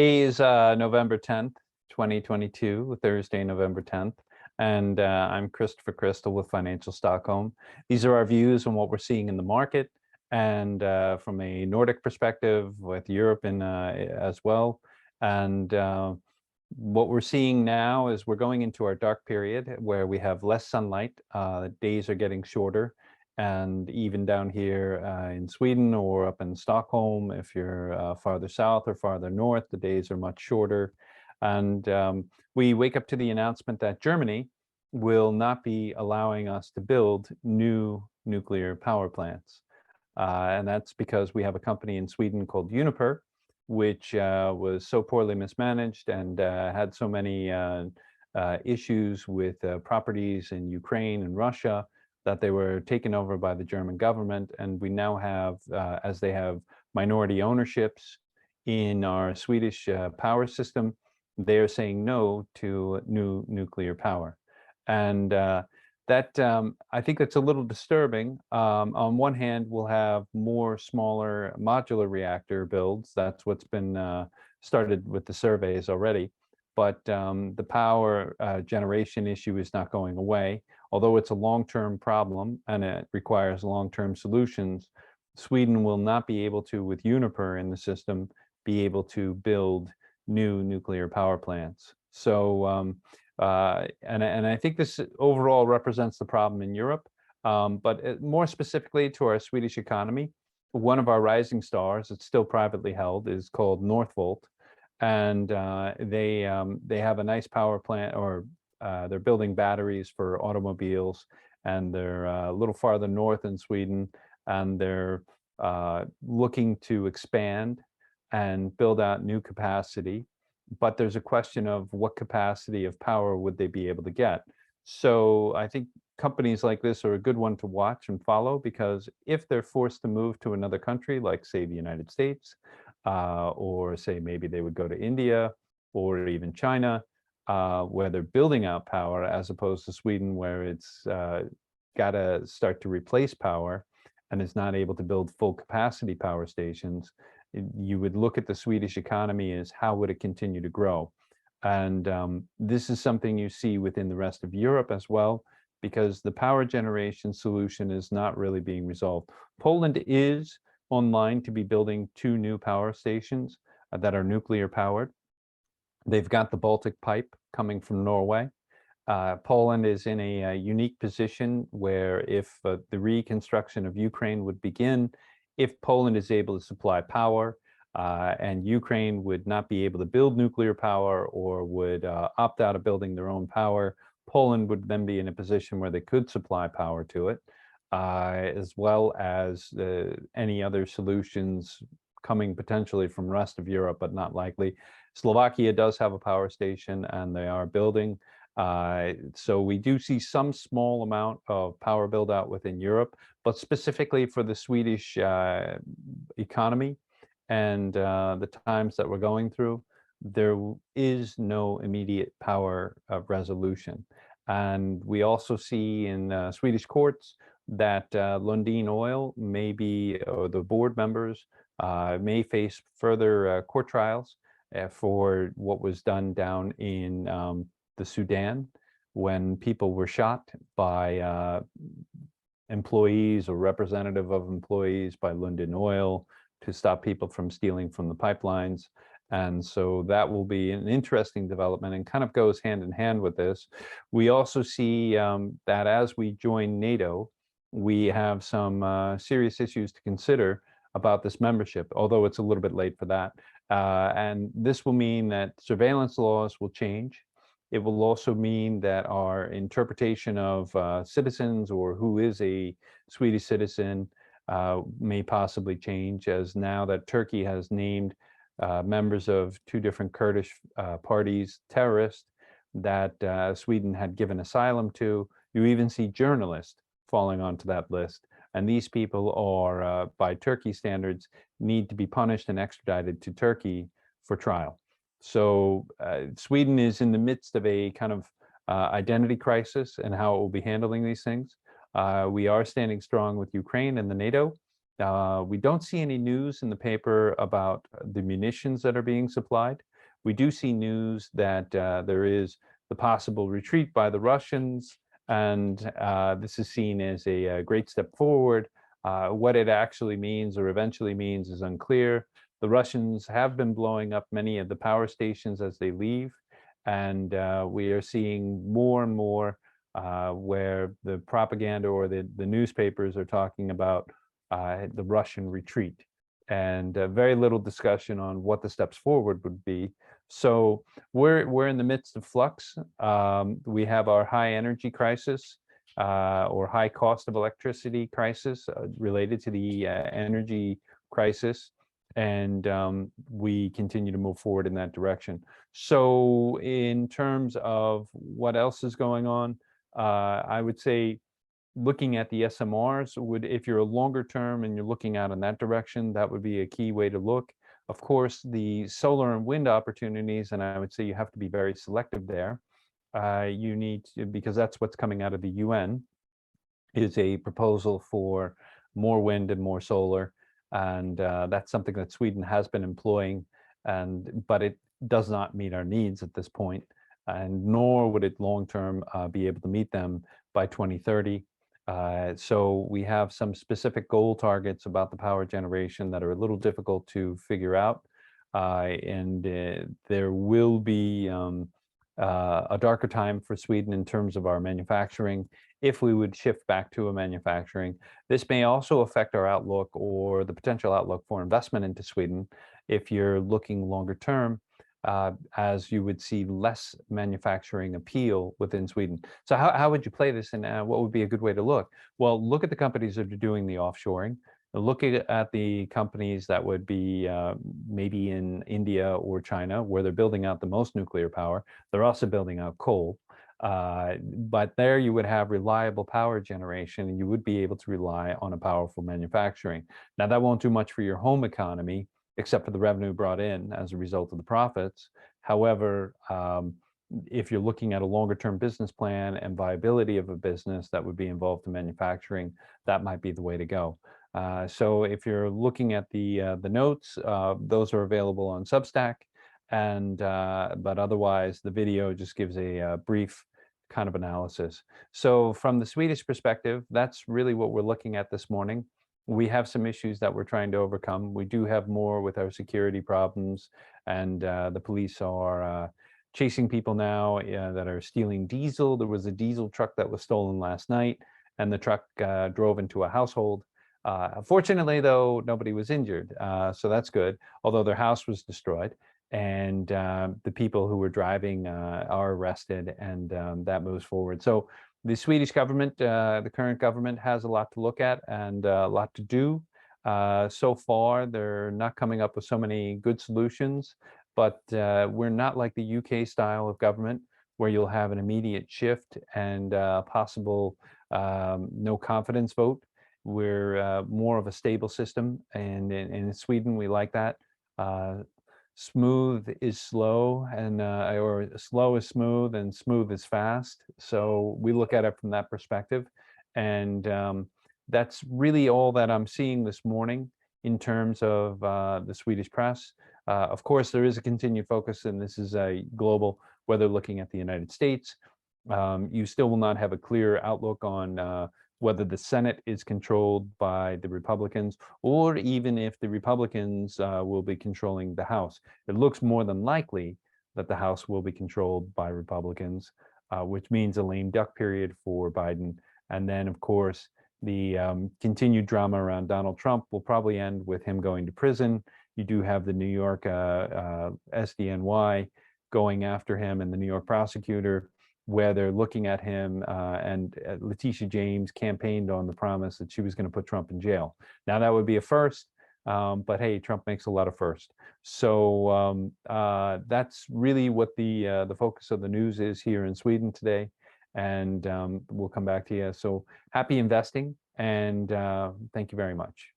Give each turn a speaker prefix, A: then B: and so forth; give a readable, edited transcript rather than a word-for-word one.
A: Today is November 10th, 2022, Thursday, November 10th. And I'm Christopher Crystal with Financial Stockholm. These are our views on what we're seeing in the market and from a Nordic perspective with Europe as well. And what we're seeing now is we're going into our dark period where we have less sunlight. The days are getting shorter. And even down here in Sweden or up in Stockholm, if you're farther south or farther north, the days are much shorter. And we wake up to the announcement that Germany will not be allowing us to build new nuclear power plants. And that's because we have a company in Sweden called Uniper, which was so poorly mismanaged and had so many issues with properties in Ukraine and Russia that they were taken over by the German government. And we now have, as they have minority ownerships in our Swedish power system, they are saying no to new nuclear power. And I think that's a little disturbing. On one hand, we'll have more smaller modular reactor builds. That's what's been started with the surveys already. But the power generation issue is not going away. Although it's a long-term problem and it requires long-term solutions, Sweden will not be able to, with Uniper in the system, be able to build new nuclear power plants. So, and I think this overall represents the problem in Europe, but more specifically to our Swedish economy, one of our rising stars, it's still privately held, is called Northvolt. And they have a nice power plant, or they're building batteries for automobiles, and they're a little farther north in Sweden, and they're looking to expand and build out new capacity. But there's a question of what capacity of power would they be able to get. So I think companies like this are a good one to watch and follow, because if they're forced to move to another country, like say the United States, or say maybe they would go to India or even China, where they're building out power, as opposed to Sweden, where it's got to start to replace power and is not able to build full capacity power stations. You would look at the Swedish economy as how would it continue to grow. And this is something you see within the rest of Europe as well, because the power generation solution is not really being resolved. Poland is online to be building 2 new power stations that are nuclear powered. They've got the Bltic Pipe coming from Norway. Poland is in a unique position where if the reconstruction of Ukraine would begin, if Poland is able to supply power and Ukraine would not be able to build nuclear power or would opt out of building their own power, Poland would then be in a position where they could supply power to it, as well as any other solutions coming potentially from the rest of Europe, but not likely. Slovakia does have a power station and they are building. So we do see some small amount of power build out within Europe, but specifically for the Swedish economy and the times that we're going through, there is no immediate power resolution. And we also see in Swedish courts that Lundin Oil may be, or the board members may face further court trials for what was done down in the Sudan, when people were shot by employees or representative of employees by Lundin Oil to stop people from stealing from the pipelines. And so that will be an interesting development and kind of goes hand in hand with this. We also see that as we join NATO, we have some serious issues to consider about this membership, although it's a little bit late for that. And this will mean that surveillance laws will change. It will also mean that our interpretation of citizens or who is a Swedish citizen may possibly change, as now that Turkey has named members of 2 different Kurdish parties terrorists that Sweden had given asylum to. You even see journalists falling onto that list. And these people are, by Turkey standards, need to be punished and extradited to Turkey for trial. So Sweden is in the midst of a kind of identity crisis and how it will be handling these things. We are standing strong with Ukraine and the NATO. We don't see any news in the paper about the munitions that are being supplied. We do see news that there is the possible retreat by the Russians, and this is seen as a great step forward. What it actually means or eventually means is unclear. The Russians have been blowing up many of the power stations as they leave, and we are seeing more and more where the propaganda or the newspapers are talking about the Russian retreat, and very little discussion on what the steps forward would be. So we're in the midst of flux. We have our high energy crisis or high cost of electricity crisis related to the energy crisis, and we continue to move forward in that direction. So in terms of what else is going on, I would say looking at the SMRs would, if you're a longer term and you're looking out in that direction, that would be a key way to look. Of course, the solar and wind opportunities, and I would say you have to be very selective there. You need to, because that's what's coming out of the UN, is a proposal for more wind and more solar. And that's something that Sweden has been employing, but it does not meet our needs at this point, and nor would it long term be able to meet them by 2030. So we have some specific goal targets about the power generation that are a little difficult to figure out. And there will be a darker time for Sweden in terms of our manufacturing if we would shift back to a manufacturing. This may also affect our outlook or the potential outlook for investment into Sweden if you're looking longer term, as you would see less manufacturing appeal within Sweden. So how would you play this, and what would be a good way to look? Well, look at the companies that are doing the offshoring. Look at the companies that would be maybe in India or China, where they're building out the most nuclear power. They're also building out coal. But there you would have reliable power generation, and you would be able to rely on a powerful manufacturing. Now, that won't do much for your home economy, except for the revenue brought in as a result of the profits. However, if you're looking at a longer term business plan and viability of a business that would be involved in manufacturing, that might be the way to go. So if you're looking at the notes, those are available on Substack, and but otherwise the video just gives a brief kind of analysis. So from the Swedish perspective, that's really what we're looking at this morning. We have some issues that we're trying to overcome. We do have more with our security problems, and the police are chasing people now that are stealing diesel. There was a diesel truck that was stolen last night, and the truck drove into a household. Fortunately, though, nobody was injured, so that's good, although their house was destroyed. And the people who were driving are arrested, and that moves forward. So the Swedish government, the current government, has a lot to look at and a lot to do. So far, they're not coming up with so many good solutions, but we're not like the UK style of government, where you'll have an immediate shift and possible no confidence vote. We're more of a stable system, and in Sweden, we like that. Smooth is slow, and or slow is smooth, and smooth is fast. So we look at it from that perspective, and that's really all that I'm seeing this morning in terms of the Swedish press. Of course, there is a continued focus, and this is a global, whether looking at the United States. You still will not have a clear outlook on whether the Senate is controlled by the Republicans, or even if the Republicans will be controlling the House. It looks more than likely that the House will be controlled by Republicans, which means a lame duck period for Biden. And then, of course, the continued drama around Donald Trump will probably end with him going to prison. You do have the New York SDNY going after him, and the New York prosecutor, where they're looking at him, and Letitia James campaigned on the promise that she was going to put Trump in jail. Now, that would be a first, but hey, Trump makes a lot of firsts. So that's really what the focus of the news is here in Sweden today, and we'll come back to you. So happy investing, and thank you very much.